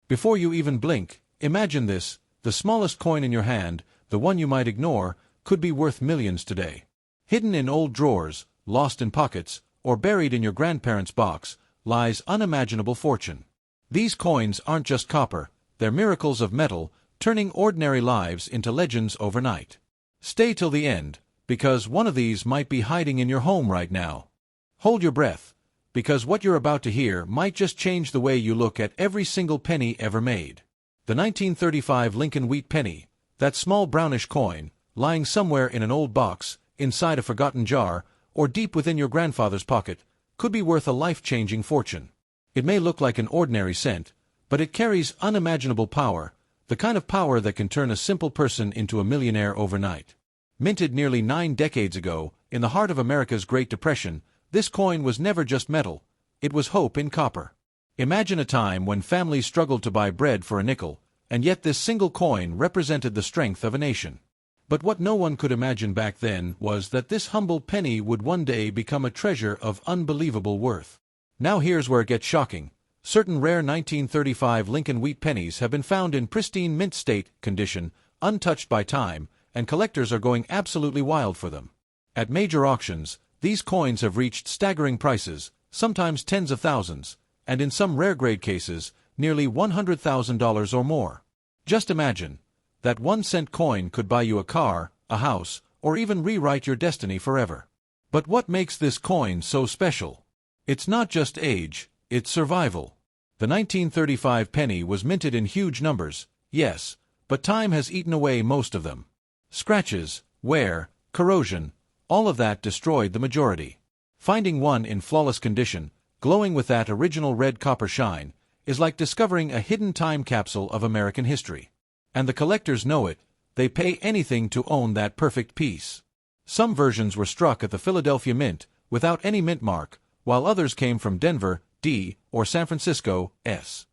Before you even blink, imagine this: the smallest coin in your hand, the one you might ignore, could be worth millions today. Hidden in old drawers, lost in pockets, or buried in your grandparents' box, lies unimaginable fortune. These coins aren't just copper, they're miracles of metal, turning ordinary lives into legends overnight. Stay till the end, because one of these might be hiding in your home right now. Hold your breath, because what you're about to hear might just change the way you look at every single penny ever made. The 1935 Lincoln Wheat Penny, that small brownish coin, lying somewhere in an old box, inside a forgotten jar, or deep within your grandfather's pocket, could be worth a life-changing fortune. It may look like an ordinary cent, but it carries unimaginable power, the kind of power that can turn a simple person into a millionaire overnight. Minted nearly 9 decades ago, in the heart of America's Great Depression, this coin was never just metal, it was hope in copper. Imagine a time when families struggled to buy bread for a nickel, and yet this single coin represented the strength of a nation. But what no one could imagine back then was that this humble penny would one day become a treasure of unbelievable worth. Now here's where it gets shocking. Certain rare 1935 Lincoln Wheat Pennies have been found in pristine mint state condition, untouched by time, and collectors are going absolutely wild for them. At major auctions, these coins have reached staggering prices, sometimes tens of thousands, and in some rare-grade cases, nearly $100,000 or more. Just imagine, that 1-cent coin could buy you a car, a house, or even rewrite your destiny forever. But what makes this coin so special? It's not just age, it's survival. The 1935 penny was minted in huge numbers, yes, but time has eaten away most of them. Scratches, wear, corrosion, all of that destroyed the majority. Finding one in flawless condition, glowing with that original red copper shine, is like discovering a hidden time capsule of American history. And the collectors know it, they pay anything to own that perfect piece. Some versions were struck at the Philadelphia Mint, without any mint mark, while others came from Denver, D, or San Francisco, S.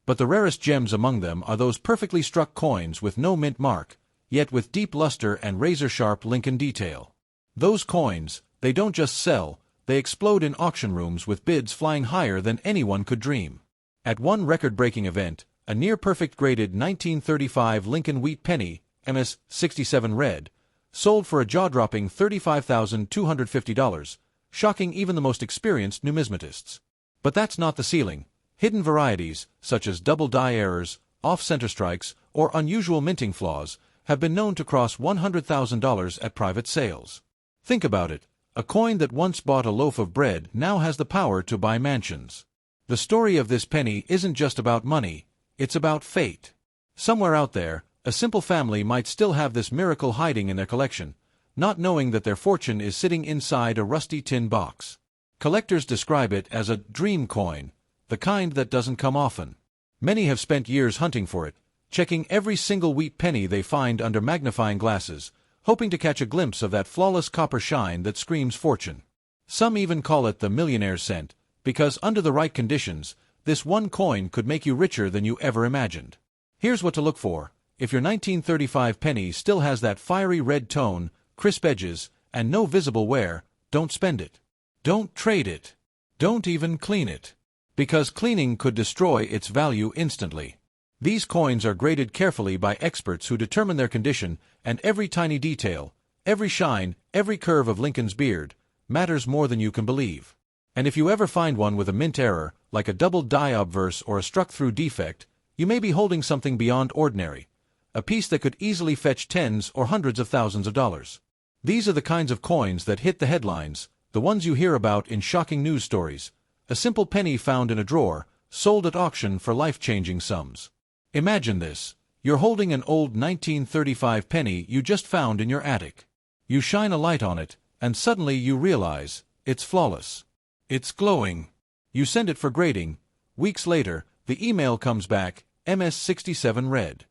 But the rarest gems among them are those perfectly struck coins with no mint mark, yet with deep luster and razor-sharp Lincoln detail. Those coins, they don't just sell, they explode in auction rooms with bids flying higher than anyone could dream. At one record-breaking event, a near-perfect graded 1935 Lincoln Wheat Penny, MS 67 red, sold for a jaw-dropping $35,250, shocking even the most experienced numismatists. But that's not the ceiling. Hidden varieties, such as double die errors, off-center strikes, or unusual minting flaws, have been known to cross $100,000 at private sales. Think about it. A coin that once bought a loaf of bread now has the power to buy mansions. The story of this penny isn't just about money, it's about fate. Somewhere out there, a simple family might still have this miracle hiding in their collection, not knowing that their fortune is sitting inside a rusty tin box. Collectors describe it as a dream coin, the kind that doesn't come often. Many have spent years hunting for it, checking every single wheat penny they find under magnifying glasses, hoping to catch a glimpse of that flawless copper shine that screams fortune. Some even call it the millionaire cent, because under the right conditions, this one coin could make you richer than you ever imagined. Here's what to look for. If your 1935 penny still has that fiery red tone, crisp edges, and no visible wear, don't spend it. Don't trade it. Don't even clean it. Because cleaning could destroy its value instantly. These coins are graded carefully by experts who determine their condition, and every tiny detail, every shine, every curve of Lincoln's beard, matters more than you can believe. And if you ever find one with a mint error, like a double die obverse or a struck-through defect, you may be holding something beyond ordinary, a piece that could easily fetch tens or hundreds of thousands of dollars. These are the kinds of coins that hit the headlines, the ones you hear about in shocking news stories. A simple penny found in a drawer, sold at auction for life-changing sums. Imagine this. You're holding an old 1935 penny you just found in your attic. You shine a light on it, and suddenly you realize, it's flawless. It's glowing. You send it for grading. Weeks later, the email comes back, MS 67 red.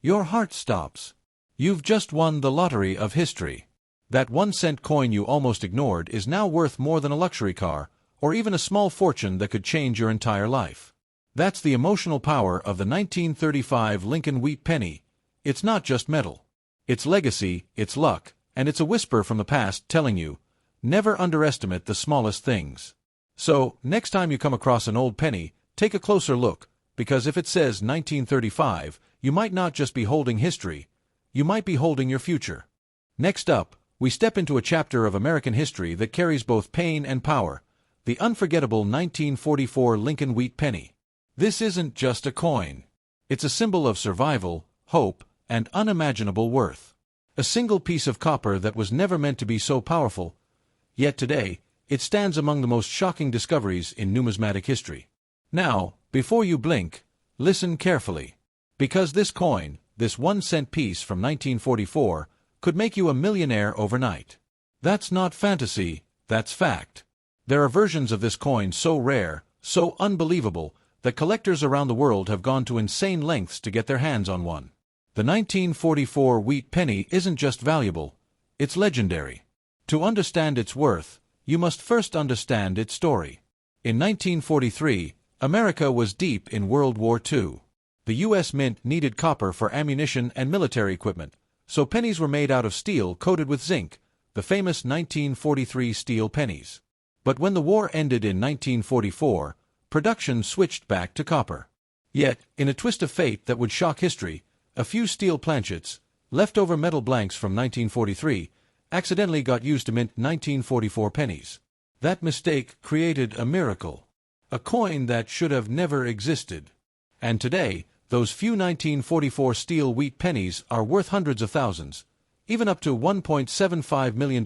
Your heart stops. You've just won the lottery of history. That 1-cent coin you almost ignored is now worth more than a luxury car, or even a small fortune that could change your entire life. That's the emotional power of the 1935 Lincoln Wheat Penny. It's not just metal. It's legacy, it's luck, and it's a whisper from the past telling you, never underestimate the smallest things. So, next time you come across an old penny, take a closer look, because if it says 1935, you might not just be holding history, you might be holding your future. Next up, we step into a chapter of American history that carries both pain and power, the unforgettable 1944 Lincoln Wheat Penny. This isn't just a coin. It's a symbol of survival, hope, and unimaginable worth. A single piece of copper that was never meant to be so powerful, yet today, it stands among the most shocking discoveries in numismatic history. Now, before you blink, listen carefully. Because this coin, this 1-cent piece from 1944, could make you a millionaire overnight. That's not fantasy, that's fact. There are versions of this coin so rare, so unbelievable, that collectors around the world have gone to insane lengths to get their hands on one. The 1944 wheat penny isn't just valuable, it's legendary. To understand its worth, you must first understand its story. In 1943, America was deep in World War II. The U.S. Mint needed copper for ammunition and military equipment, so pennies were made out of steel coated with zinc, the famous 1943 steel pennies. But when the war ended in 1944, production switched back to copper. Yet, in a twist of fate that would shock history, a few steel planchets, leftover metal blanks from 1943, accidentally got used to mint 1944 pennies. That mistake created a miracle. A coin that should have never existed. And today, those few 1944 steel wheat pennies are worth hundreds of thousands, even up to $1.75 million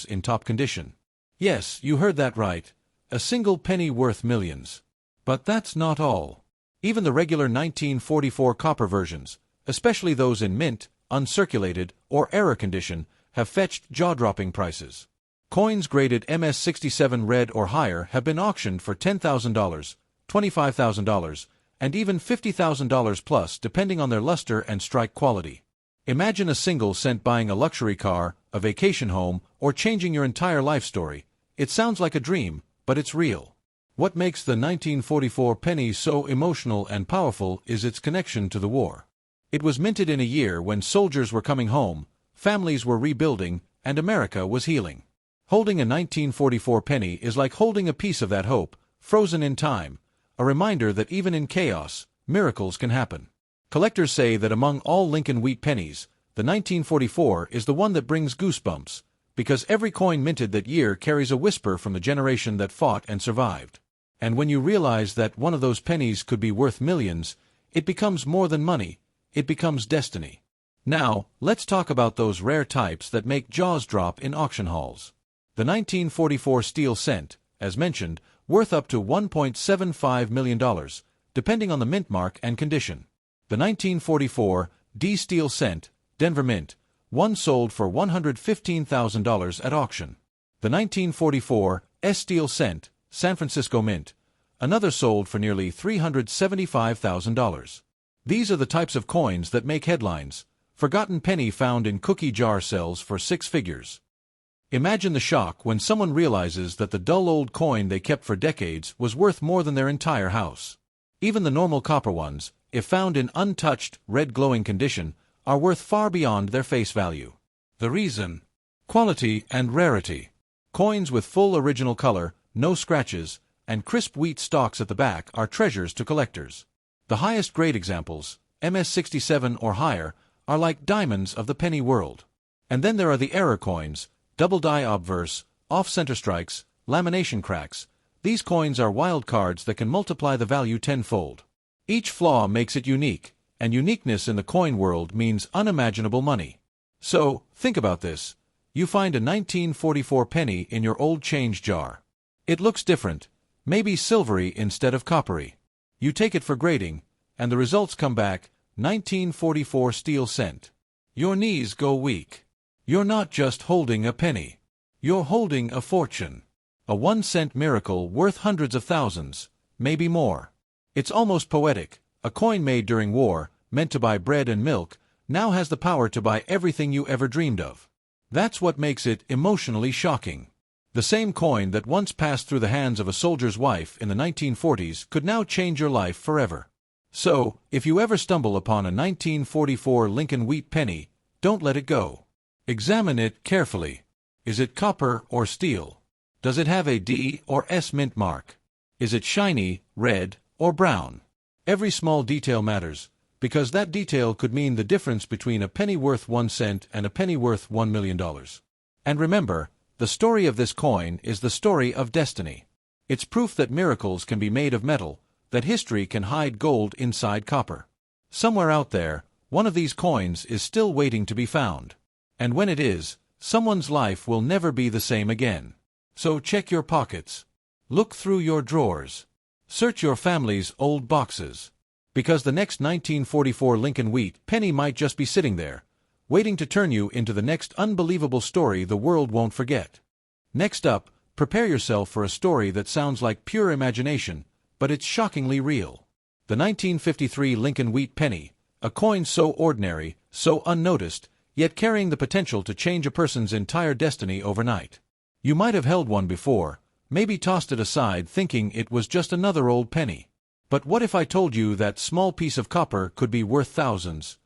in top condition. Yes, you heard that right. A single penny worth millions. But that's not all. Even the regular 1944 copper versions, especially those in mint, uncirculated, or error condition, have fetched jaw-dropping prices. Coins graded MS-67 red or higher have been auctioned for $10,000, $25,000, and even $50,000 plus depending on their luster and strike quality. Imagine a single cent buying a luxury car, a vacation home, or changing your entire life story. It sounds like a dream, but it's real. What makes the 1944 penny so emotional and powerful is its connection to the war. It was minted in a year when soldiers were coming home, families were rebuilding, and America was healing. Holding a 1944 penny is like holding a piece of that hope, frozen in time, a reminder that even in chaos, miracles can happen. Collectors say that among all Lincoln Wheat pennies, the 1944 is the one that brings goosebumps, because every coin minted that year carries a whisper from the generation that fought and survived. And when you realize that one of those pennies could be worth millions, it becomes more than money, it becomes destiny. Now, let's talk about those rare types that make jaws drop in auction halls. The 1944 steel cent, as mentioned, worth up to $1.75 million, depending on the mint mark and condition. The 1944 D steel cent, Denver Mint, one sold for $115,000 at auction. The 1944 S steel cent, San Francisco Mint, another sold for nearly $375,000. These are the types of coins that make headlines. Forgotten penny found in cookie jar sells for 6 figures. Imagine the shock when someone realizes that the dull old coin they kept for decades was worth more than their entire house. Even the normal copper ones, if found in untouched, red glowing condition, are worth far beyond their face value. The reason? Quality and rarity. Coins with full original color, no scratches, and crisp wheat stalks at the back are treasures to collectors. The highest grade examples, MS-67 or higher, are like diamonds of the penny world. And then there are the error coins, double die obverse, off-center strikes, lamination cracks. These coins are wild cards that can multiply the value tenfold. Each flaw makes it unique, and uniqueness in the coin world means unimaginable money. So, think about this. You find a 1944 penny in your old change jar. It looks different, maybe silvery instead of coppery. You take it for grading, and the results come back, 1944 steel cent. Your knees go weak. You're not just holding a penny. You're holding a fortune. A 1-cent miracle worth hundreds of thousands, maybe more. It's almost poetic. A coin made during war, meant to buy bread and milk, now has the power to buy everything you ever dreamed of. That's what makes it emotionally shocking. The same coin that once passed through the hands of a soldier's wife in the 1940s could now change your life forever. So, if you ever stumble upon a 1944 Lincoln Wheat penny, don't let it go. Examine it carefully. Is it copper or steel? Does it have a D or S mint mark? Is it shiny, red, or brown? Every small detail matters, because that detail could mean the difference between a penny worth 1 cent and a penny worth $1 million. And remember, the story of this coin is the story of destiny. It's proof that miracles can be made of metal, that history can hide gold inside copper. Somewhere out there, one of these coins is still waiting to be found. And when it is, someone's life will never be the same again. So check your pockets. Look through your drawers. Search your family's old boxes. Because the next 1944 Lincoln Wheat penny might just be sitting there, waiting to turn you into the next unbelievable story the world won't forget. Next up, prepare yourself for a story that sounds like pure imagination, but it's shockingly real. The 1953 Lincoln Wheat Penny, a coin so ordinary, so unnoticed, yet carrying the potential to change a person's entire destiny overnight. You might have held one before, maybe tossed it aside thinking it was just another old penny. But what if I told you that small piece of copper could be worth thousands,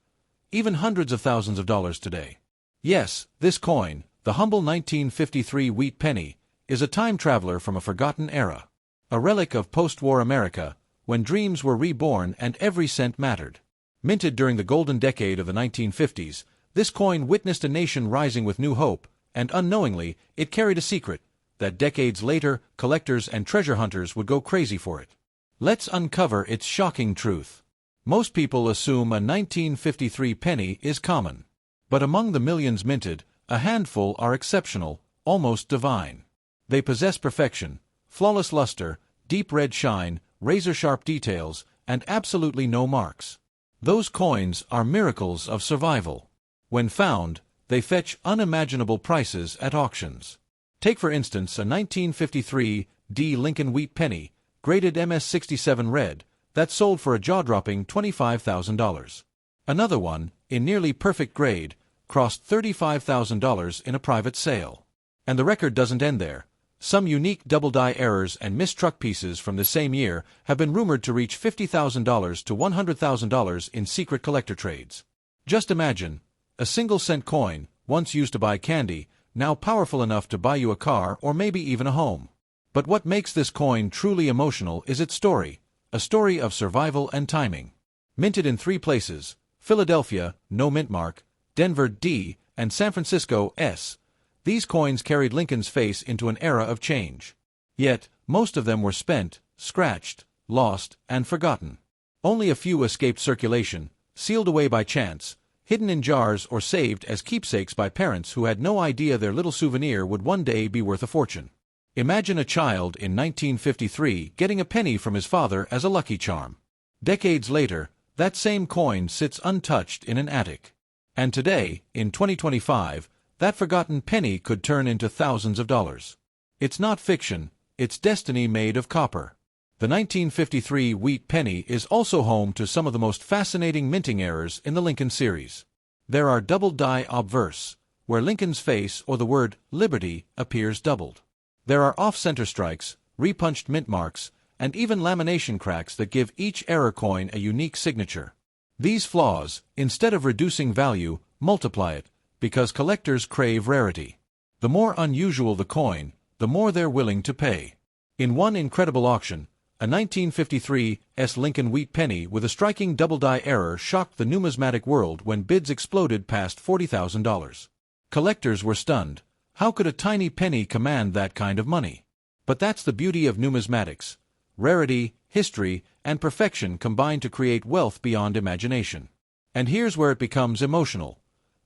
even hundreds of thousands of dollars today? Yes, this coin, the humble 1953 wheat penny, is a time traveler from a forgotten era. A relic of post-war America, when dreams were reborn and every cent mattered. Minted during the golden decade of the 1950s, this coin witnessed a nation rising with new hope, and unknowingly, it carried a secret that decades later, collectors and treasure hunters would go crazy for it. Let's uncover its shocking truth. Most people assume a 1953 penny is common. But among the millions minted, a handful are exceptional, almost divine. They possess perfection, flawless luster, deep red shine, razor-sharp details, and absolutely no marks. Those coins are miracles of survival. When found, they fetch unimaginable prices at auctions. Take for instance a 1953 D Lincoln Wheat Penny, graded MS-67 red, that sold for a jaw-dropping $25,000. Another one, in nearly perfect grade, crossed $35,000 in a private sale. And the record doesn't end there. Some unique double-die errors and missed truck pieces from the same year have been rumored to reach $50,000 to $100,000 in secret collector trades. Just imagine, a single-cent coin, once used to buy candy, now powerful enough to buy you a car or maybe even a home. But what makes this coin truly emotional is its story, a story of survival and timing. Minted in 3 places, Philadelphia, no mint mark, Denver, D, and San Francisco, S, these coins carried Lincoln's face into an era of change. Yet, most of them were spent, scratched, lost, and forgotten. Only a few escaped circulation, sealed away by chance, hidden in jars or saved as keepsakes by parents who had no idea their little souvenir would one day be worth a fortune. Imagine a child in 1953 getting a penny from his father as a lucky charm. Decades later, that same coin sits untouched in an attic. And today, in 2025, that forgotten penny could turn into thousands of dollars. It's not fiction, it's destiny made of copper. The 1953 wheat penny is also home to some of the most fascinating minting errors in the Lincoln series. There are double die obverse, where Lincoln's face or the word liberty appears doubled. There are off-center strikes, repunched mint marks, and even lamination cracks that give each error coin a unique signature. These flaws, instead of reducing value, multiply it, because collectors crave rarity. The more unusual the coin, the more they're willing to pay. In one incredible auction, a 1953 S Lincoln Wheat Penny with a striking double-die error shocked the numismatic world when bids exploded past $40,000. Collectors were stunned. How could a tiny penny command that kind of money? But that's the beauty of numismatics. Rarity, history, and perfection combine to create wealth beyond imagination. And here's where it becomes emotional.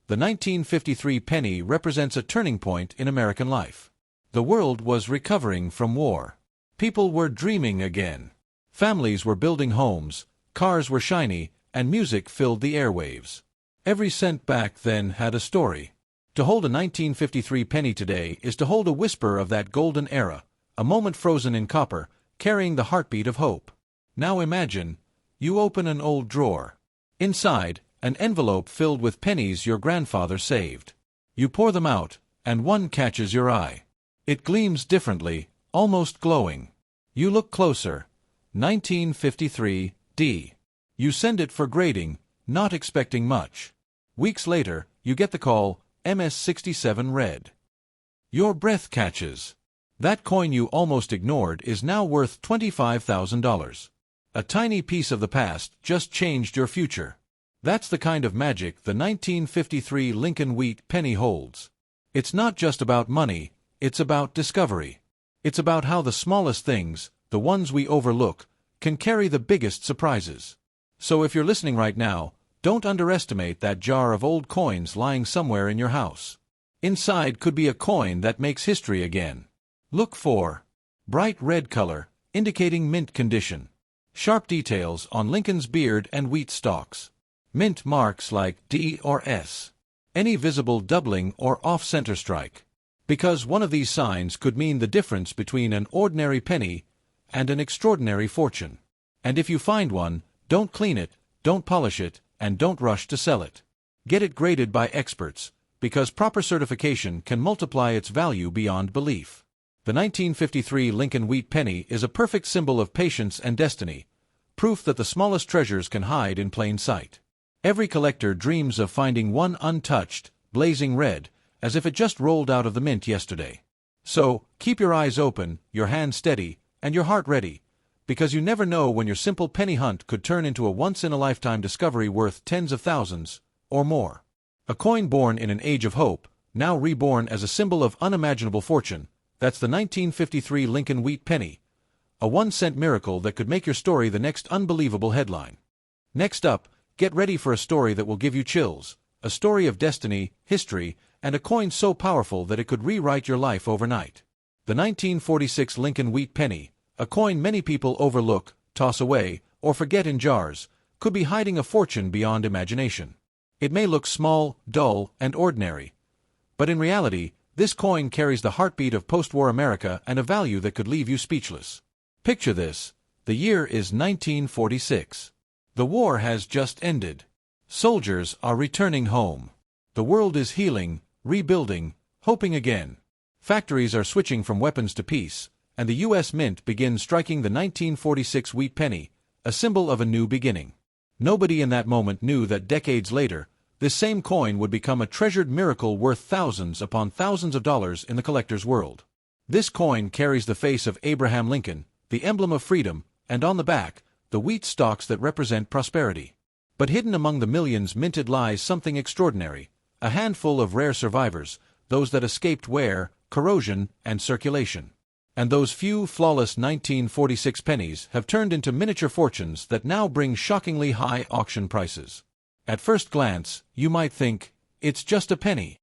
The 1953 penny represents a turning point in American life. The world was recovering from war. People were dreaming again. Families were building homes, cars were shiny, and music filled the airwaves. Every cent back then had a story. To hold a 1953 penny today is to hold a whisper of that golden era, a moment frozen in copper, carrying the heartbeat of hope. Now imagine, you open an old drawer. Inside, an envelope filled with pennies your grandfather saved. You pour them out, and one catches your eye. It gleams differently, almost glowing. You look closer. 1953 D. You send it for grading, not expecting much. Weeks later, you get the call, MS-67 red. Your breath catches. That coin you almost ignored is now worth $25,000. A tiny piece of the past just changed your future. That's the kind of magic the 1953 Lincoln Wheat Penny holds. It's not just about money, it's about discovery. It's about how the smallest things, the ones we overlook, can carry the biggest surprises. So if you're listening right now, don't underestimate that jar of old coins lying somewhere in your house. Inside could be a coin that makes history again. Look for bright red color, indicating mint condition. Sharp details on Lincoln's beard and wheat stalks. Mint marks like D or S. Any visible doubling or off-center strike. Because one of these signs could mean the difference between an ordinary penny and an extraordinary fortune. And if you find one, don't clean it, don't polish it, and don't rush to sell it. Get it graded by experts, because proper certification can multiply its value beyond belief. The 1953 Lincoln Wheat Penny is a perfect symbol of patience and destiny, proof that the smallest treasures can hide in plain sight. Every collector dreams of finding one untouched, blazing red, as if it just rolled out of the mint yesterday. So, keep your eyes open, your hands steady, and your heart ready, because you never know when your simple penny hunt could turn into a once-in-a-lifetime discovery worth tens of thousands, or more. A coin born in an age of hope, now reborn as a symbol of unimaginable fortune. That's the 1953 Lincoln Wheat Penny, a 1-cent miracle that could make your story the next unbelievable headline. Next up, get ready for a story that will give you chills, a story of destiny, history, and a coin so powerful that it could rewrite your life overnight. The 1946 Lincoln Wheat Penny, a coin many people overlook, toss away, or forget in jars, could be hiding a fortune beyond imagination. It may look small, dull, and ordinary, but in reality, this coin carries the heartbeat of post-war America and a value that could leave you speechless. Picture this. The year is 1946. The war has just ended. Soldiers are returning home. The world is healing, rebuilding, hoping again. Factories are switching from weapons to peace, and the U.S. Mint begins striking the 1946 wheat penny, a symbol of a new beginning. Nobody in that moment knew that decades later, this same coin would become a treasured miracle worth thousands upon thousands of dollars in the collector's world. This coin carries the face of Abraham Lincoln, the emblem of freedom, and on the back, the wheat stalks that represent prosperity. But hidden among the millions minted lies something extraordinary, a handful of rare survivors, those that escaped wear, corrosion, and circulation. And those few flawless 1946 pennies have turned into miniature fortunes that now bring shockingly high auction prices. At first glance, you might think, it's just a penny.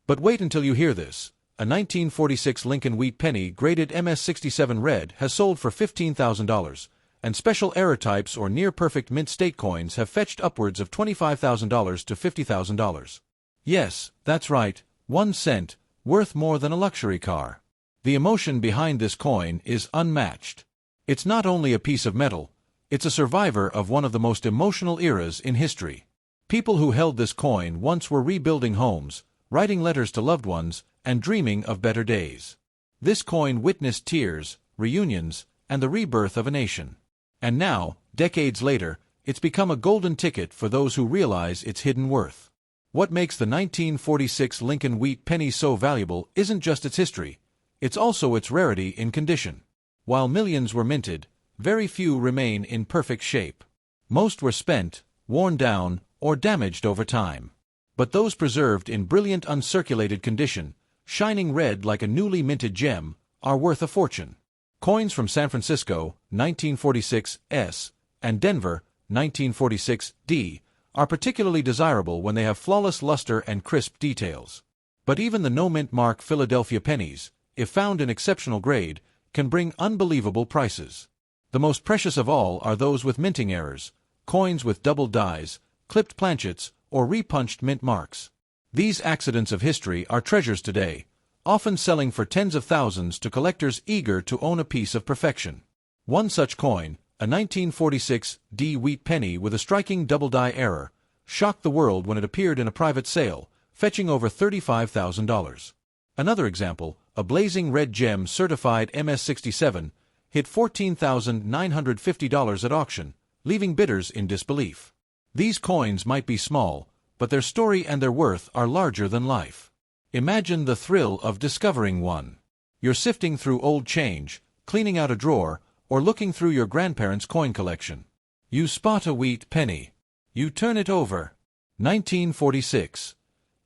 But wait until you hear this. A 1946 Lincoln Wheat Penny graded MS-67 red has sold for $15,000, and special error types or near-perfect mint state coins have fetched upwards of $25,000 to $50,000. Yes, that's right, 1 cent, worth more than a luxury car. The emotion behind this coin is unmatched. It's not only a piece of metal, it's a survivor of one of the most emotional eras in history. People who held this coin once were rebuilding homes, writing letters to loved ones, and dreaming of better days. This coin witnessed tears, reunions, and the rebirth of a nation. And now, decades later, it's become a golden ticket for those who realize its hidden worth. What makes the 1946 Lincoln Wheat Penny so valuable isn't just its history, it's also its rarity in condition. While millions were minted, very few remain in perfect shape. Most were spent, worn down, or damaged over time. But those preserved in brilliant uncirculated condition, shining red like a newly minted gem, are worth a fortune. Coins from San Francisco, 1946 S, and Denver, 1946 D, are particularly desirable when they have flawless luster and crisp details. But even the no-mint mark Philadelphia pennies, if found in exceptional grade, can bring unbelievable prices. The most precious of all are those with minting errors, coins with double dies, clipped planchets, or repunched mint marks. These accidents of history are treasures today, often selling for tens of thousands to collectors eager to own a piece of perfection. One such coin, a 1946 D wheat penny with a striking double die error, shocked the world when it appeared in a private sale, fetching over $35,000. Another example, a blazing red gem certified MS-67, hit $14,950 at auction, leaving bidders in disbelief. These coins might be small, but their story and their worth are larger than life. Imagine the thrill of discovering one. You're sifting through old change, cleaning out a drawer, or looking through your grandparents' coin collection. You spot a wheat penny. You turn it over. 1946.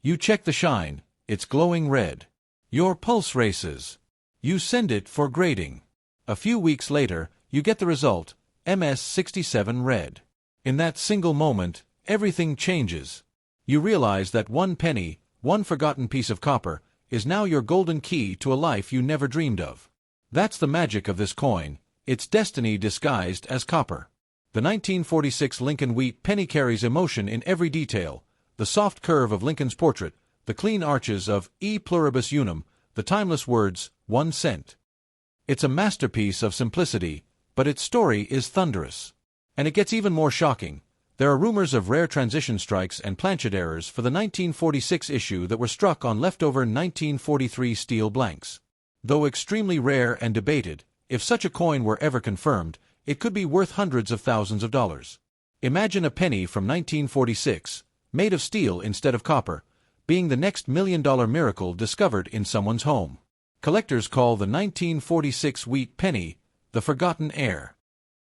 You check the shine. It's glowing red. Your pulse races. You send it for grading. A few weeks later, you get the result, MS67 red. In that single moment, everything changes. You realize that one penny, one forgotten piece of copper, is now your golden key to a life you never dreamed of. That's the magic of this coin, its destiny disguised as copper. The 1946 Lincoln Wheat Penny carries emotion in every detail, the soft curve of Lincoln's portrait, the clean arches of E pluribus unum, the timeless words, 1 cent. It's a masterpiece of simplicity, but its story is thunderous. And it gets even more shocking. There are rumors of rare transition strikes and planchet errors for the 1946 issue that were struck on leftover 1943 steel blanks. Though extremely rare and debated, if such a coin were ever confirmed, it could be worth hundreds of thousands of dollars. Imagine a penny from 1946, made of steel instead of copper, being the next $1 million miracle discovered in someone's home. Collectors call the 1946 wheat penny the forgotten heir.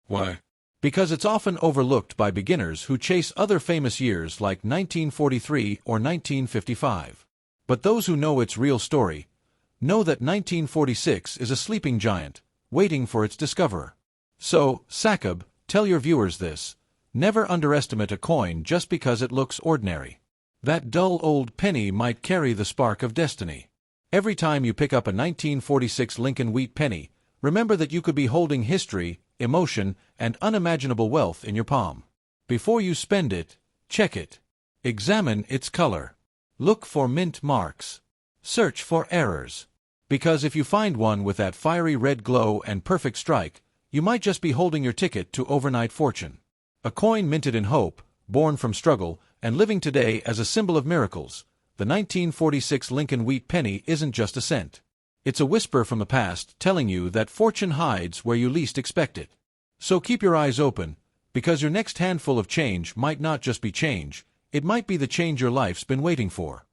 Why? Because it's often overlooked by beginners who chase other famous years like 1943 or 1955. But those who know its real story know that 1946 is a sleeping giant, waiting for its discoverer. So, Sakab, tell your viewers this: never underestimate a coin just because it looks ordinary. That dull old penny might carry the spark of destiny. Every time you pick up a 1946 Lincoln Wheat Penny, remember that you could be holding history, emotion, and unimaginable wealth in your palm. Before you spend it, check it. Examine its color. Look for mint marks. Search for errors. Because if you find one with that fiery red glow and perfect strike, you might just be holding your ticket to overnight fortune. A coin minted in hope, born from struggle, and living today as a symbol of miracles. The 1946 Lincoln Wheat Penny isn't just a cent. It's a whisper from the past telling you that fortune hides where you least expect it. So keep your eyes open, because your next handful of change might not just be change, it might be the change your life's been waiting for.